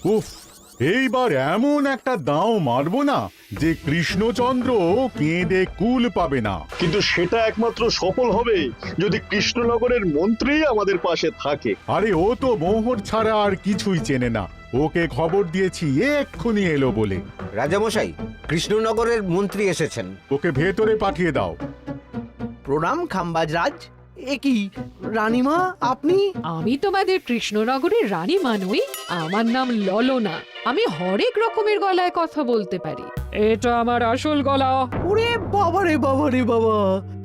উফ, এইবার এমন একটা দাও মারবো না যে কৃষ্ণচন্দ্র কেঁদে কুল পাবে না। কিন্তু সেটা একমাত্র সফল হবে যদি কৃষ্ণনগরের মন্ত্রী আমাদের পাশে থাকে। আরে ও তো মোহর ছাড়া আর কিছুই চেনে না। ওকে খবর দিয়েছি এক্ষুনি এলো বলে। রাজামশাই, কৃষ্ণনগরের মন্ত্রী এসেছেন। ওকে ভেতরে পাঠিয়ে দাও। প্রণাম খাম্বাজরাজ। এ কি রানীমা, আপনি? আমি তোমাদের কৃষ্ণনগরের রানী মানুই। আমার নাম ললনা। আমি হরেক রকমের গলায় কথা বলতে পারি। এটা আমার আসল গলা। ওরে বাবা রে বাবা রে বাবা,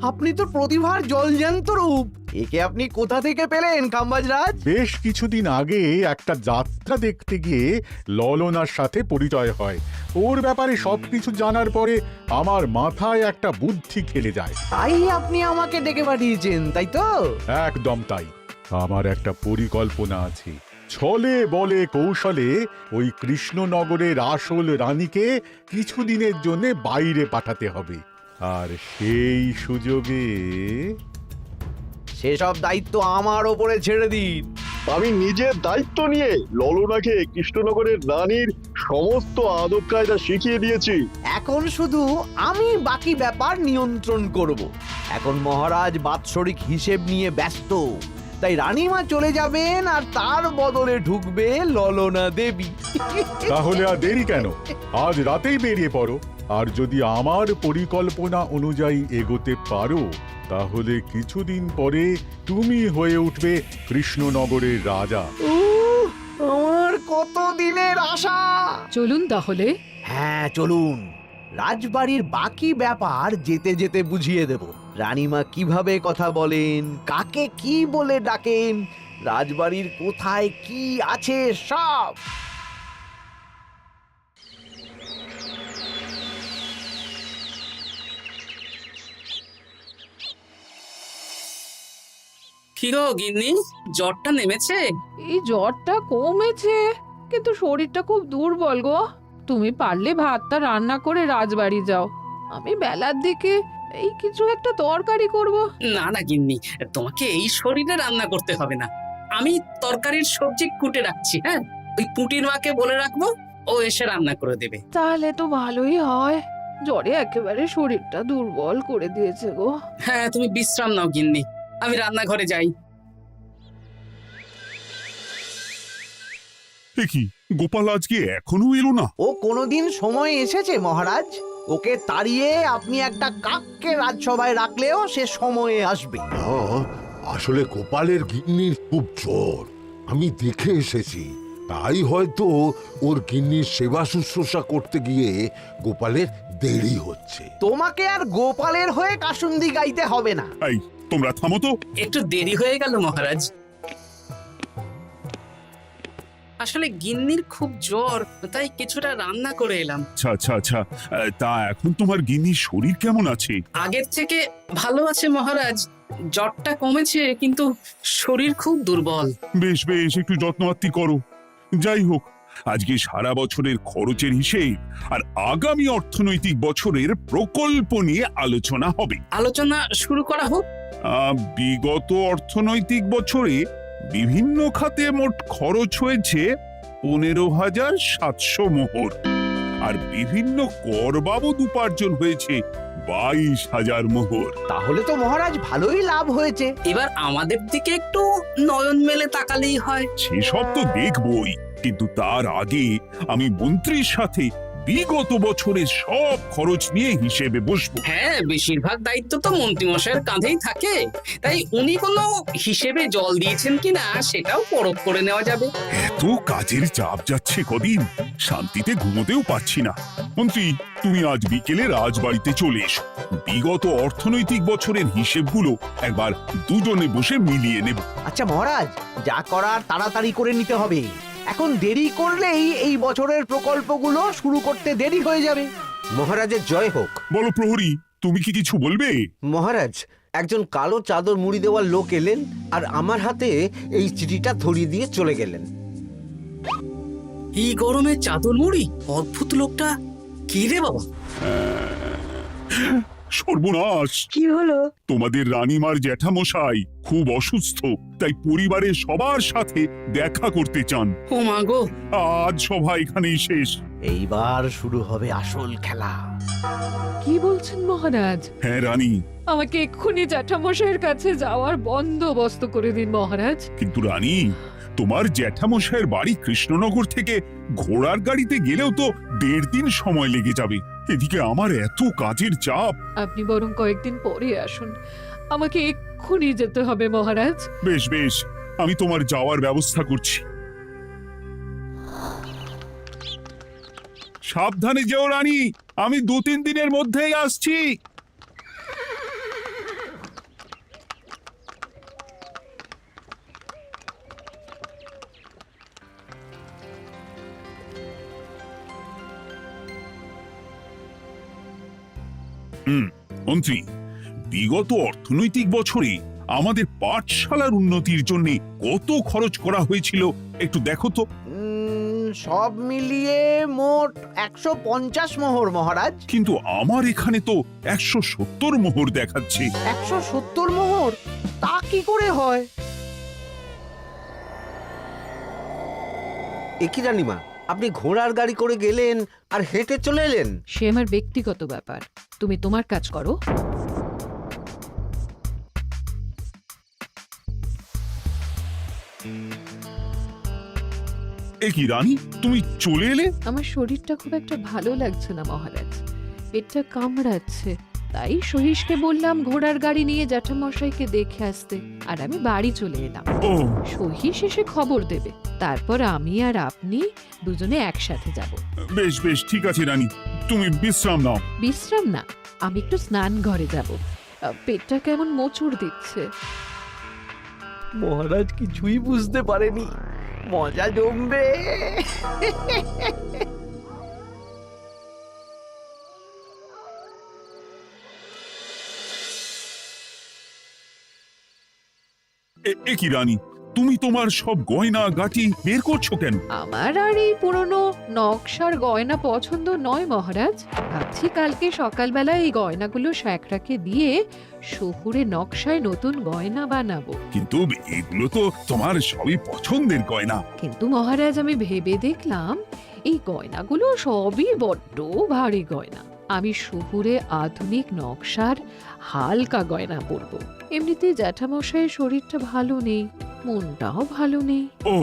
আপনি তো প্রতিভার জলজ্যান্ত রূপ। একে আপনি কোথা থেকে পেলেন খাম্বাজরাজ? বেশ কিছুদিন আগে একটা যাত্রা দেখতে গিয়ে ললনার সাথে পরিচয় হয়। ওর ব্যাপারে সবকিছু জানার পরে আমার মাথায় একটা বুদ্ধি খেলে যায়। তাই আপনি আমাকে ডেকে পাঠিয়েছেন, তাই তো? একদম তাই। আমার একটা পরিকল্পনা আছে। ছলে বলে কৌশলে ওই কৃষ্ণনগরের আসল রানীকে কিছুদিনের জন্য বাইরে পাঠাতে হবে, আর সেই সুযোগে সেসব দায়িত্ব আমার ওপরে ছেড়ে দিন। আমি নিজের দায়িত্ব নিয়ে ললনাকে কৃষ্ণনগরের রানীর সমস্ত আদব কায়দা শিখিয়ে দিয়েছি। এখন শুধু আমি বাকি ব্যাপার নিয়ন্ত্রণ করব। এখন মহারাজ বাৎসরিক হিসেব নিয়ে ব্যস্ত, তাই রানীমা চলে যাবেন আর তার বদলে ঢুকবে ললনা দেবী। তাহলে আর দেরি কেন? আজ রাতেই বেরিয়ে পড়ো। আর যদি আমার পরিকল্পনা অনুযায়ী এগোতে পারো তাহলে কিছুদিন পরে তুমি হয়ে উঠবে কৃষ্ণনগরের রাজা। আমার কত দিনের আশা। চলুন তাহলে। হ্যাঁ চলুন, রাজবাড়ির বাকি ব্যাপার যেতে যেতে বুঝিয়ে দেব। রানীমা কিভাবে কথা বলেন, কাকে কি বলে ডাকেন, রাজবাড়ির কোথায় কি আছে সব। কি গো গিন্নি, জ্বরটা নেমেছে? এই জ্বরটা কমেছে, কিন্তু শরীরটা খুব দুর্বল গো। তুমি পারলে ভাতটা রান্না করে রাজবাড়ি যাও। আমি বেলার দিকে এই কিছু একটা তরকারি করব। না না গিন্নি, তোমাকে এই শরীরে রান্না করতে হবে না। আমি তরকারির সবজি কুটে রাখছি। হ্যাঁ, ওই পুটির মাকে বলে রাখবো, ও এসে রান্না করে দেবে। তাহলে তো ভালোই হয়। জ্বরে একেবারে শরীরটা দুর্বল করে দিয়েছে গো। হ্যাঁ, তুমি বিশ্রাম নাও গিন্নি, আমি রান্নাঘরে যাই। কি গোপাল আজকে এখনো এলো না? ও কোনোদিন সময় এসেছে মহারাজ? ওকে তাড়িয়ে আপনি একটা কাককে রাজসভায় রাখলেও সে সময়ে আসবে। না, আসলে গোপালের গিন্নির খুব জ্বর, আমি দেখে এসেছি। তাই হয়তো ওর গিন্নির সেবা শুশ্রূষা করতে গিয়ে গোপালের দেরি হচ্ছে। তোমাকে আর গোপালের হয়ে কাসুন্দি গাইতে হবে না। এই তোমরা থামো তো। একটু দেরি হয়ে গেল মহারাজ। আসলে গিন্নির খুব জ্বর, তাই কিছুটা রান্না করে এলাম। আচ্ছা আচ্ছা আচ্ছা, তা এখন তোমার গিন্নির শরীর কেমন আছে? আগের থেকে ভালো আছে মহারাজ। জ্বরটা কমেছে, কিন্তু শরীর খুব দুর্বল। বেশ বেশ, একটু যত্নআত্তি করো। যাই হোক, আজকে সারা বছরের খরচের হিসেব আর আগামী অর্থনৈতিক বছরের প্রকল্প নিয়ে আলোচনা হবে। আলোচনা শুরু করা হোক। বিগত অর্থনৈতিক বছরে বিভিন্ন খাতে মোট খরচ হয়েছে 15,700 মোহর, আর বিভিন্ন কর বাবদ উপার্জন হয়েছে 22,000 মোহর। তাহলে তো মহারাজ ভালোই লাভ হয়েছে। এবার আমাদের দিকে একটু নয়ন মেলে তাকালেই হয়। সেসব তো দেখবই, কিন্তু তার আগে আমি মন্ত্রীর সাথে বিগত বছরের সব খরচ নিয়ে হিসেবে বসবো। হ্যাঁ, বেশিরভাগ দায়িত্ব তো মন্ত্রীমশাইয়ের কাঁধেই থাকে, তাই উনি কোনো হিসেবে জল দিয়েছেন কিনা সেটাও পরখ করে নেওয়া যাবে। এত কাজের চাপ যাচ্ছে কদিন, শান্তিতে ঘুমোতেও পাচ্ছি না। মন্ত্রী, তুমি আজ বিকেলে রাজবাড়িতে চলে এসো। বিগত অর্থনৈতিক বছরের হিসেবগুলো একবার দুজনে বসে মিলিয়ে নেব। আচ্ছা মহারাজ, যা করার তাড়াতাড়ি করে নিতে হবে। এখন দেরি করলেই এই বছরের প্রকল্পগুলো শুরু করতে দেরি হয়ে যাবে। মহারাজের জয় হোক। বলো প্রহরী, তুমি কি কিছু বলবে? মহারাজ, একজন কালো চাদর মুড়ি দেওয়ার লোক এলেন আর আমার হাতে এই চিঠিটা ধরিয়ে দিয়ে চলে গেলেন। এই গরমে চাদর মুড়ি? অদ্ভুত লোকটা। কি রে বাবা? সর্বনাশ! কি হলো? তোমাদের রানীমার জ্যাঠামশাই খুব অসুস্থ, তাই পরিবারের সবার সাথে দেখা করতে চান। ও মা গো, আজ সভা এখানেই শেষ। এইবার শুরু হবে আসল খেলা। কি বলছেন মহারাজ? হ্যাঁ রানী, আমাকে এক্ষুনি জ্যাঠামশাইয়ের কাছে যাওয়ার বন্দোবস্ত করে দিন মহারাজ। কিন্তু রানী, তোমার জ্যাঠামশাইয়ের বাড়ি কৃষ্ণনগর থেকে ঘোড়ার গাড়িতে গেলেও তো 1.5 দিন সময় লেগে যাবে। এদিকে আমার এত কাজের চাপ। আপনি বরং কয়েকদিন পরে আসুন, আমাকে এক্ষুনি যেতে হবে মহারাজ। বেশ বেশ, আমি তোমার যাওয়ার ব্যবস্থা করছি। সাবধানে যেও রানী, আমি 2-3 দিনের মধ্যেই আসছি। মন্ত্রী, বিগত অর্থনৈতিক বছরে আমাদের পাঠশালার উন্নতির জন্য কত খরচ করা হয়েছিল একটু দেখো তো। সব মিলিয়ে মোট 150 মোহর মহারাজ। কিন্তু আমার এখানে তো 170 মোহর দেখাচ্ছে। 170 মোহর? তা কি করে হয়? একই রানীমা, আপনি ঘোড়ার গাড়ি করে গেলেন আর হেঁটে চলে এলেন। সে আমার ব্যক্তিগত ব্যাপার, তুমি তোমার কাজ করো। এ কি রানী, তুমি চলে এলে? আমার শরীরটা খুব একটা ভালো লাগছে না মহারাজ, পেটটা কামড়াচ্ছে। তাই সহিসকে বললাম ঘোড়ার গাড়ি নিয়ে জ্যাঠামশাইকে দেখে আসতে, আর আমি বাড়ি চলে এলাম। ও, সহিস এসে খবর দেবে, তারপর আমি আর আপনি দুজনে একসাথে যাব। বেশ বেশ, ঠিক আছে রানী, তুমি বিশ্রাম নাও। বিশ্রাম না, আমি একটু স্নান ঘরে যাব, পেটটা কেমন মোচড় দিচ্ছে। মহারাজ কিছুই বুঝতে পারেনি, মজা জমবে। এ কি রানী, তুমি তোমার সব গয়না গাটি বের করছো কেন? আমার আর এই পুরনো নকশার গয়না পছন্দ নয় মহারাজ। ভাবছি কালকে সকালবেলা এই গয়নাগুলো শ্যাকরাকে দিয়ে শহুরে নকশায় নতুন গয়না বানাবো। কিন্তু এগুলো তো তোমার সবই পছন্দের গয়না। কিন্তু মহারাজ, আমি ভেবে দেখলাম এই গয়নাগুলো সবই বড্ড ভারী গয়না। আমি শহুরে আধুনিক নকশার হালকা গয়না পরবো। এমনিতে জ্যাঠামশাইয়ের শরীরটা ভালো নেই, মনটাও ভালো নেই, ও,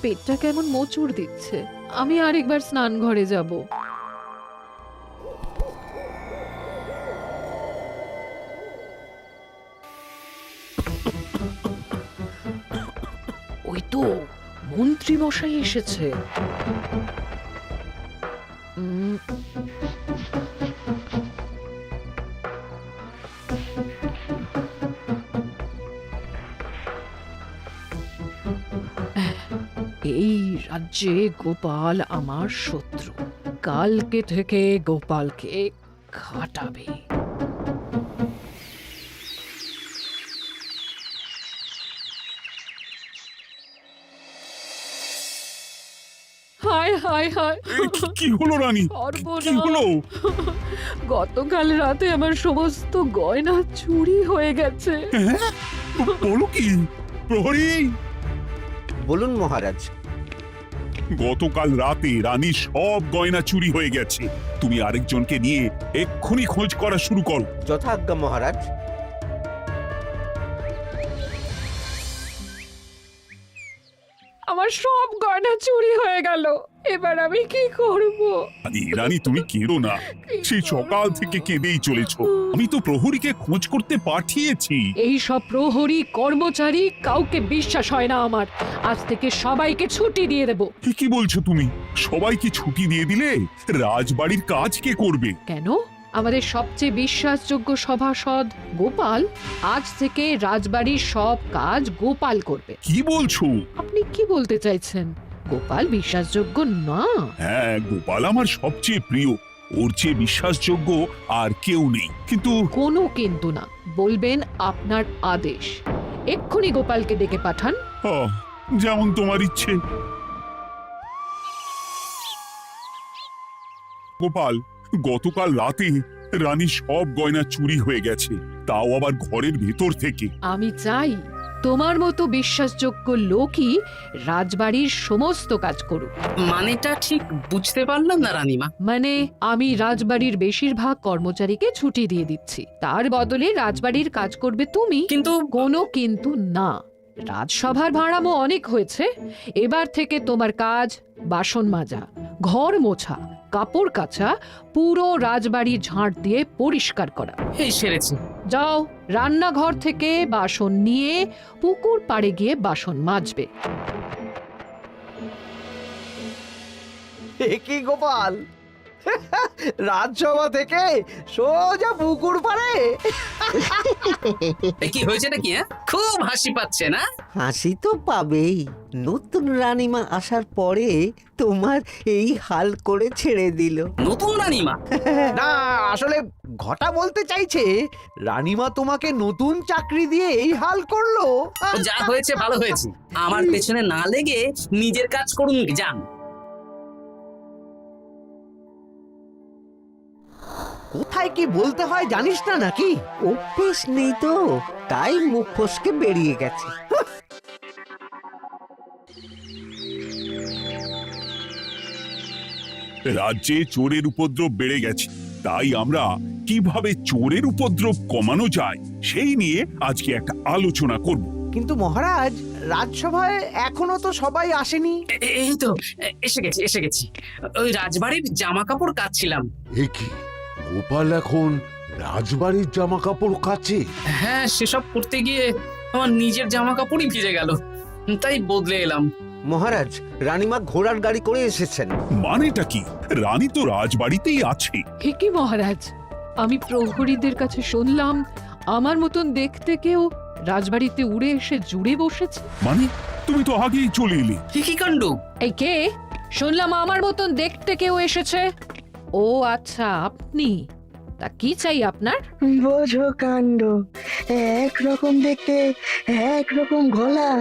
পেটটা কেমন মোচড় দিচ্ছে। আমি আরেকবার স্নান ঘরে যাব। ওই তো মন্ত্রী মশাই এসেছে। এই রাজ্যে গোপাল আমার শত্রু, কালকে থেকে গোপালকে খাটাবে। হায় হায় হায়, কি হলো রানী, কি হলো? গতকাল রাতে আমার সমস্ত গয়না চুরি হয়ে গেছে। হ্যাঁ? বলো কি প্রহরী? বলুন মহারাজ। গতকাল রাতে রানীর সব গয়না চুরি হয়ে গেছে। তুমি আরেকজনকে নিয়ে এক্ষুনি খোঁজ করা শুরু করো। যথাজ্ঞা মহারাজ। আমার সব গয়না চুরি হয়ে গেল, এবার আমি কি করব? রানী তুমি কেঁদো না, সেই সকাল থেকে কেঁদেই চলেছো। আমি তো প্রহরীকে খোঁজ করতে পাঠিয়েছি। এই সব প্রহরী কর্মচারী কাউকে বিশ্বাস হয় না আমার। আজ থেকে সবাইকে ছুটি দিয়ে দেব। কি বলছো তুমি? সবাইকে ছুটি দিয়ে দিলে রাজবাড়ির কাজ কে করবে? কেন? আমাদের সবচেয়ে বিশ্বাসযোগ্য সভাসদ গোপাল আজ থেকে রাজবাড়ির সব কাজ গোপাল করবে। কি বলছো? আপনি কি বলতে চাইছেন? গোপাল বিশ্বাসযোগ্য না? হ্যাঁ, গোপাল আমার সবচেয়ে প্রিয়। ওর চেয়ে বিশ্বাসযোগ্য আর কেউ নেই। কিন্তু কোনো কিন্তু না, বলবেন আপনার আদেশ। এক্ষুনি গোপালকে ডেকে পাঠান। যেমন তোমার ইচ্ছে। গোপাল, গতকাল রাতে রানী সব গয়না চুরি হয়ে গেছে, তাও আবার ঘরের ভেতর থেকে। আমি চাই তোমার মতো বিশ্বাসযোগ্য লোকই রাজবাড়ির সমস্ত কাজ করুক। মানেটা ঠিক বুঝতে পারলাম না রানীমা। মানে আমি রাজবাড়ির বেশিরভাগ কর্মচারীকে ছুটি দিয়ে দিচ্ছি, তার বদলে রাজবাড়ির কাজ করবে তুমি। কিন্তু কোনো কিন্তু না। রাজসভার ভাড়ামো অনেক হয়েছে, এবার থেকে তোমার কাজ বাসন মাজা, ঘর মোছা, কাপড় কাচা, পুরো রাজবাড়ি ঝাঁট দিয়ে পরিষ্কার করা। এই সেরেছি। যাও, রান্নাঘর থেকে বাসন নিয়ে পুকুর পাড়ে গিয়ে বাসন মাজবে। এ কি গোপাল, রাজসভা থেকে সোজা পুকুর পাড়ে? কি হয়েছে নাকি? খুব হাসি পাচ্ছে না? হাসি তো পাবেই, নতুন রানীমা আসার পরে তোমার এই হাল করে ছেড়ে দিল। নতুন রানীমা? না, আসলে ঘটা বলতে চাইছে রানীমা তোমাকে নতুন চাকরি দিয়ে এই হাল করলো। যা হয়েছে ভালো হয়েছে, আমার পেছনে না লেগে নিজের কাজ করুন যান। কোথায় কি বলতে হয় জানিস না নাকি? অভ্যেস নেই তো, তাই মুখ ফসকে বেরিয়ে গেছে। রাজ্যে চোরের উপদ্রব বেড়ে গেছে, তাই আমরা কিভাবে চোরের উপদ্রব কমানো যায় সেই নিয়ে আজকে একটা আলোচনা করব। কিন্তু মহারাজ, রাজসভায় এখনো তো সবাই আসেনি। এই তো এসে গেছি। ওই রাজবাড়ির জামা কাপড় কাচ্ছিলাম। এ কি, গোপাল এখন রাজবাড়ির জামা কাপড় কাচে? হ্যাঁ, সেসব করতে গিয়ে আমার নিজের জামা কাপড়ই ভিজে গেল, তাই বদলে এলাম। মহারাজ, রানীমা ঘোড়ার গাড়ি করে এসেছেন। মানেটা কি? রানী তো রাজবাড়িতেই আছে। হে কি মহারাজ, আমি প্রহরীদের কাছে শুনলাম আমার মতন দেখতে কেউ রাজবাড়িতে উড়ে এসে জুড়ে বসেছে। মানে তুমি তো আগেই চলে এলে। কি কাণ্ড! এই কে? শুনলাম আমার মতন দেখতে কেউ এসেছে। ও আচ্ছা, আপনি। তা কি চাই আপনার? বোঝো কাণ্ড, একরকম দেখতে একরকম গলা,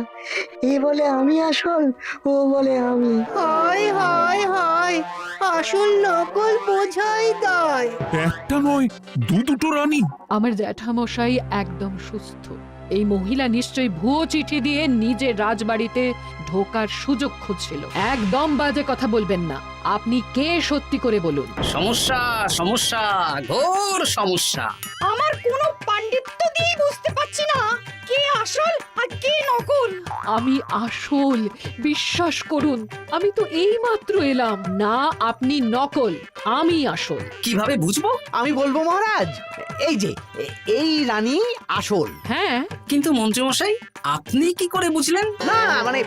এ বলে আমি আসল, ও বলে আমি। হয় হয় হয়, আসল নকল বোঝাই দায়। একটা নয়, দুটো রানী। আমার জ্যাঠামশাই একদম সুস্থ। এই মহিলা নিশ্চয়ই ভুয়ো চিঠি দিয়ে নিজের রাজবাড়িতে ঢোকার সুযোগ খুঁজছিল। একদম বাজে কথা বলবেন না। আপনি কে সত্যি করে বলুন। সমস্যা সমস্যা, ঘোর সমস্যা। আমার কোনো পাণ্ডিত্য দিয়ে বুঝতে পারছি না কে আসল আর কে নকল। আমি আসল, বিশ্বাস করুন। আমি তো এই মাত্র এলাম। না, আপনি নকল, আমি আসল। কিভাবে বুঝবো? আমি বলবো মহারাজ, এই যে এই রানী আসল। হ্যাঁ, কিন্তু মন্ত্রীমশাই, আপনি কি করে বুঝলেন? না মানে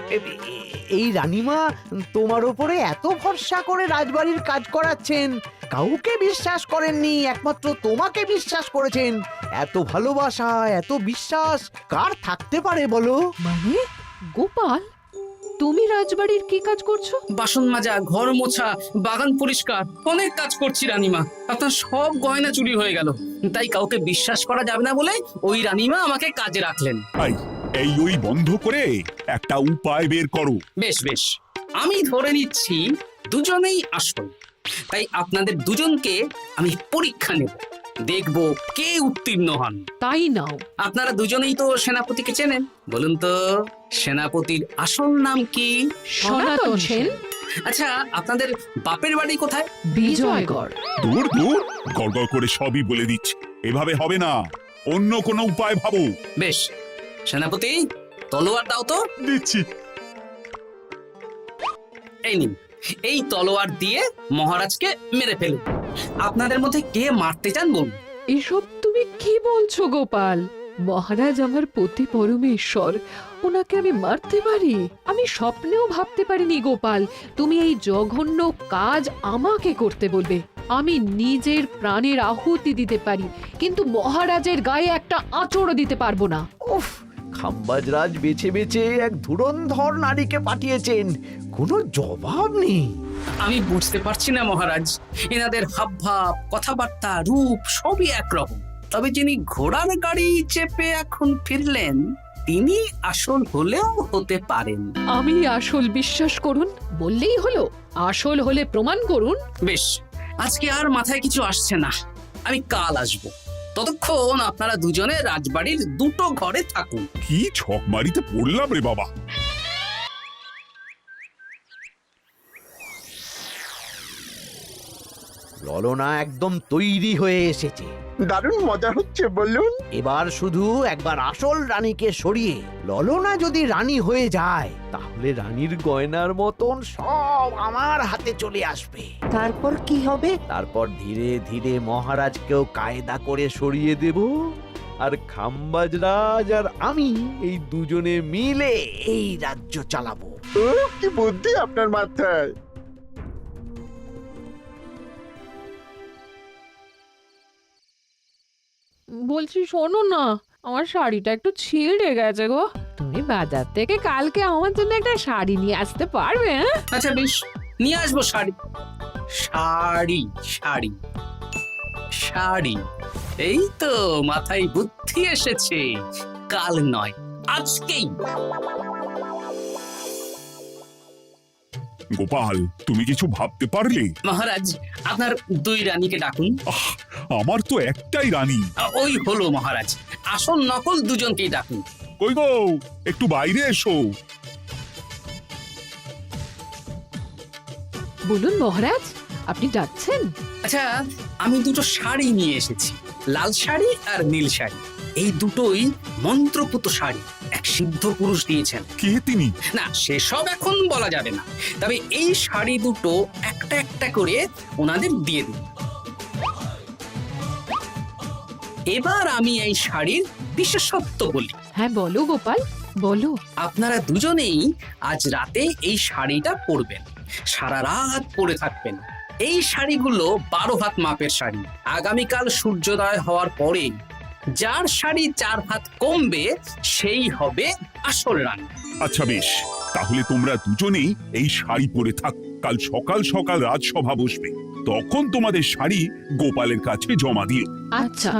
এই রানীমা তোমার উপরে এত ভরসা করে রাজবাড়ির কাজ করাচ্ছেন, কাউকে বিশ্বাস করেননি, একমাত্র তোমাকে বিশ্বাস করেছেন। এত ভালোবাসা, এত বিশ্বাস কার থাকতে পারে বলো? মানে গোপাল, তুমি রাজবাড়ির কি কাজ করছো? বাসন মাজা, ঘর মোছা, বাগান পরিষ্কার, অনেক কাজ করছি রানীমা। আপনার সব গয়না চুরি হয়ে গেল, তাই কাউকে বিশ্বাস করা যাবে না বলে ওই রানীমা আমাকে কাজে রাখলেন। এই ওই বন্ধ করে একটা উপায় বের করো। বেশ বেশ, আমি ধরে নিচ্ছি দুজনেই আসল। তাই আপনাদের দুজনকে আমি পরীক্ষা নেব, দেখব কে উত্তীর্ণ হন। তাই নাও। আপনারা দুজনেই তো সেনাপতিকে চেনেন, বলুন তো সেনাপতির আসল নাম কি? সনাতন সেন। আচ্ছা, আপনাদের বাপের বাড়ি কোথায়? বিজয়গড়। দূর গড়গড় করে সবই বলে দিচ্ছে। এভাবে হবে না, অন্য কোনো উপায় ভাবো। বেশ, সেনাপতি তলোয়ার দাও তো। দিচ্ছি। এই নিন, এই তলোয়ার দিয়ে মহারাজকে মেরে ফেলুন। আপনাদের মধ্যে কে মারতে চান বলুন। এসব তুমি কি বলছো গোপাল? মহারাজ আমার পতি পরমেশ্বর, ওনাকে আমি মারতে পারি? আমি স্বপ্নেও ভাবতে পারিনি গোপাল তুমি এই জঘন্য কাজ আমাকে করতে বলবে। আমি নিজের প্রাণের আহুতি দিতে পারি, কিন্তু মহারাজের গায়ে একটা আঁচড়ও দিতে পারবো না। উফ, খাম্বাজরাজ বেছে বেছে এক ধুরন্ধর নারীকে পাঠিয়েছেন, কোনো জবাব নেই। আমি বুঝতে পারছি না মহারাজ, এনাদের হাবভাব, কথাবার্তা, রূপ সবই একরকম। তবে যিনি ঘোড়ার গাড়ি চেপে এখন ফিরলেন, তিনি আসল হলেও হতে পারেন। আমি আসল, বিশ্বাস করুন। বললেই হলো? আসল হলে প্রমাণ করুন। বেশ, আজকে আর মাথায় কিছু আসছে না। আমি কাল আসব। ততক্ষণ আপনারা দুজনে রাজবাড়ির দুটো ঘরে থাকুন। কি ছকমারিতে পড়লাম রে বাবা। ললনা একদম তৈরি হয়ে এসেছে। দারুণ মজা হচ্ছে বলুন। এবার শুধু একবার আসল রানীকে সরিয়ে ললনা যদি রানী হয়ে যায়, তাহলে রানীর গয়নার মতন সব আমার হাতে চলে আসবে। তারপর কি হবে? তারপর ধীরে ধীরে মহারাজকেও কায়দা করে সরিয়ে দেব, আর খাম্বাজ রাজ আর আমি এই দুজনে মিলে এই রাজ্য চালাবো। ও কি বুদ্ধি আপনার মাথায়। বলছি শোনো না, আমার শাড়িটা একটু ছিঁড়ে গেছে গো। তুমি বাজার থেকে কালকে আমার জন্য একটা শাড়ি নিয়ে আসতে পারবে? হ্যাঁ, আচ্ছা বেশ, নিয়ে আসবো শাড়ি। শাড়ি শাড়ি শাড়ি, এই তো মাথায় বুদ্ধি এসেছে। কাল নয়, আজকেই। গোপাল, তুমি কিছু ভাবতে পারলে? মহারাজ, আপনার দুই রানীকে ডাকুন। আমার তো একটাই রানী। ওই হলো মহারাজ, আসল নকল দুজনকেই ডাকুন। কই গো, একটু বাইরে এসো। বলুন মহারাজ, আপনি ডাকছেন? আচ্ছা, আমি দুটো শাড়ি নিয়ে এসেছি, লাল শাড়ি আর নীল শাড়ি। এই দুটোই মন্ত্রপুত শাড়ি, এক সিদ্ধ পুরুষ দিয়েছেন। কে তিনি? না, সেসব এখন বলা যাবে না, তবে এই শাড়ি দুটো একটা একটা করে ওনাদের দিয়ে দিন। এবার আমি এই শাড়ির বিশেষত্ব বলি। হ্যাঁ বলো গোপাল, বলো। আপনারা দুজনেই আজ রাতে এই শাড়িটা পরবেন, সারা রাত পরে থাকবেন। এই শাড়িগুলো 12 হাত মাপের শাড়ি। আগামীকাল সূর্যোদয় হওয়ার পরে যার শাড়ি 4 হাত কমবে সেই হবে আসল রানী। আচ্ছা বেশ, তাহলে তোমরা দুজনেই এই শাড়ি পরে থাক। কাল সকাল সকাল রাজসভা বসবে, তখন তোমাদের শাড়ি গোপালের কাছে জমা দিও। আচ্ছা।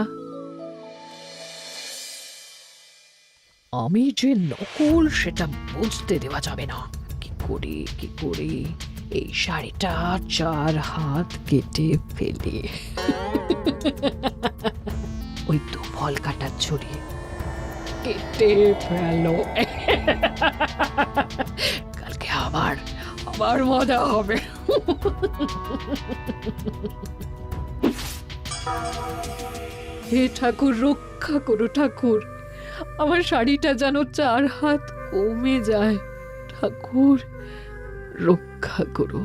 আমি যে নকল সেটা বুঝতে দেওয়া যাবে না। কি করে এই শাড়িটা 4 হাত কেটে ফেলে ওই তো ফল কাটার ছড়ি কেটে ফেলো। কালকে আবার মজা হবে। হে ঠাকুর, রক্ষা করো ঠাকুর, আমার শাড়িটা যেন 4 হাত কমে যায়। ঠাকুর রক্ষা করো।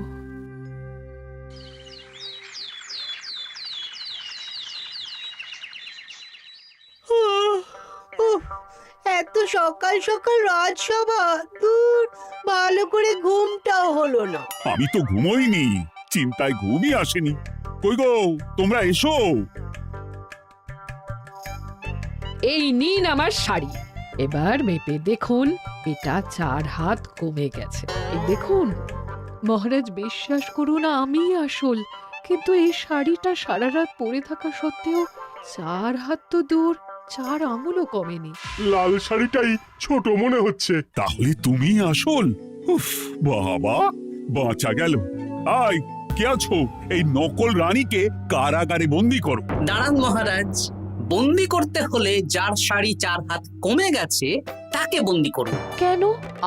এত সকাল সকাল রাজসভা, দূর, ভালো করে ঘুমটাও হলো না। আমি তো ঘুমোইনি, চিন্তায় ঘুমই আসেনি। কই গো, তোমরা এসো। এই নিন আমার শাড়ি, এবার মেপে দেখুন, এটা 4 হাত কমে গেছে। এই দেখুন মহারাজ, বিশ্বাস করুন আমি আসল, কিন্তু এই শাড়িটা সারা রাত পরে থাকা সত্ত্বেও 4 হাত তো দূর, 4 আঙুলও কমেনি। লাল শাড়িটাই ছোট মনে হচ্ছে। তাহলে তুমি আসল? উফ, বাবা, বাঁচা গেল। আয়, কে আছো? এই নকল রানীকে কারাগারে বন্দি করো। দাঁড়ান মহারাজ, বন্দি করতে হলে যার শাড়ি 4 হাত কমে গেছে তাকে বন্দি করুন। কেন?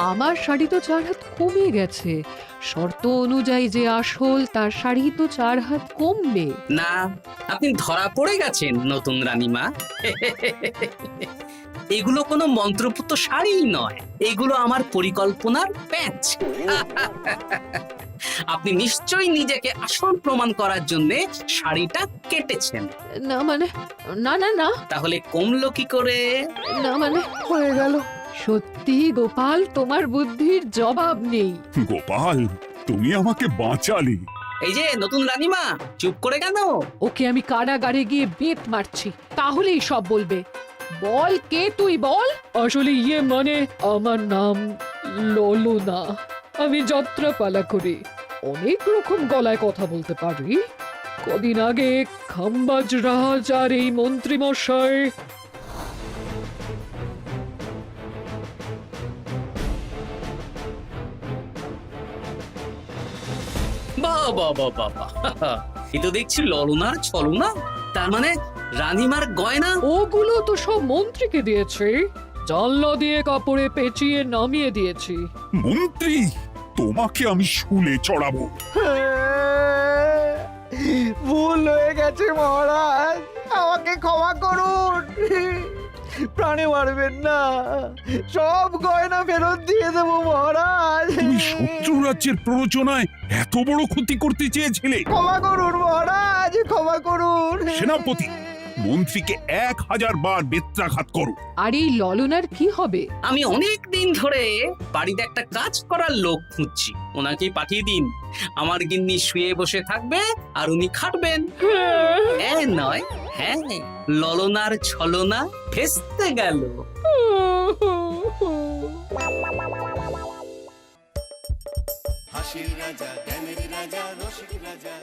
আমার শাড়ি তো 4 হাত কমে গেছে। শর্ত অনুযায়ী যে আসল তার শাড়ি তো 4 হাত কমবে না, আপনি ধরা পড়ে গেছেন নতুন রানীমা। এগুলো কোনো মন্ত্রপুত শাড়ি নয়, এগুলো আমার পরিকল্পনার প্যাচ। আপনি নিশ্চয়ই নিজেকে আসল প্রমাণ করার জন্য শাড়িটা কেটেছেন। না মানে, না না না, তাহলে কমলো কি করে? না মানে হয়ে গেল। সত্যি গোপাল, তোমার বুদ্ধির জবাব নেই। গোপাল, তুমি আমাকে বাঁচালে। এই যে নতুন রানীমা, চুপ করে কেন? ওকে আমি কারাগারে গিয়ে বেত মারছি, তাহলেই সব বলবে। বল, কে তুই বল। আসলে মানে আমার নাম ললনা, আমি যাত্রাপালা করি, অনেক রকম গলায় কথা বলতে পারি। কদিন আগে খাম্বাজ রাজ আর এই মন্ত্রী মশাই বাহ বাহ বাহ বাহ বাহ, এ তো দেখছি ললনার ছলনা। তা তার মানে রানীমার গয়না? ওগুলো তো সব মন্ত্রীকে দিয়েছি, জানলা দিয়ে কাপড়ে পেঁচিয়ে নামিয়ে দিয়েছি। মন্ত্রী, তোমাকে আমি শুলে চড়াবো। ভুল হয়ে গেছে মহারাজ, আমাকে ক্ষমা করুন। প্রাণে মারবেন না, সব গয়না ফেরত দিয়ে দেবো মহারাজ। তুমি শত্রু রাজ্যের প্ররোচনায় এত বড় ক্ষতি করতে চেয়েছিলে? ক্ষমা করুন মহারাজ, ক্ষমা করুন। সেনাপতি, মন্ত্রীকে 1000 বার বেত্রাঘাত করো। আর এই ললনার কি হবে? আমি অনেক দিন ধরে বাড়িতে একটা কাজ করার লোক খুঁজছি, ওনাকেই পাঠিয়ে দিন। আমার গিন্নি শুয়ে বসে থাকবে আর উনি খাটবেন। নয়, হ্যাঁ, ললনার ছলনা ভেস্তে গেল। হাসির রাজা, জ্ঞানের রাজা, রসিক রাজা।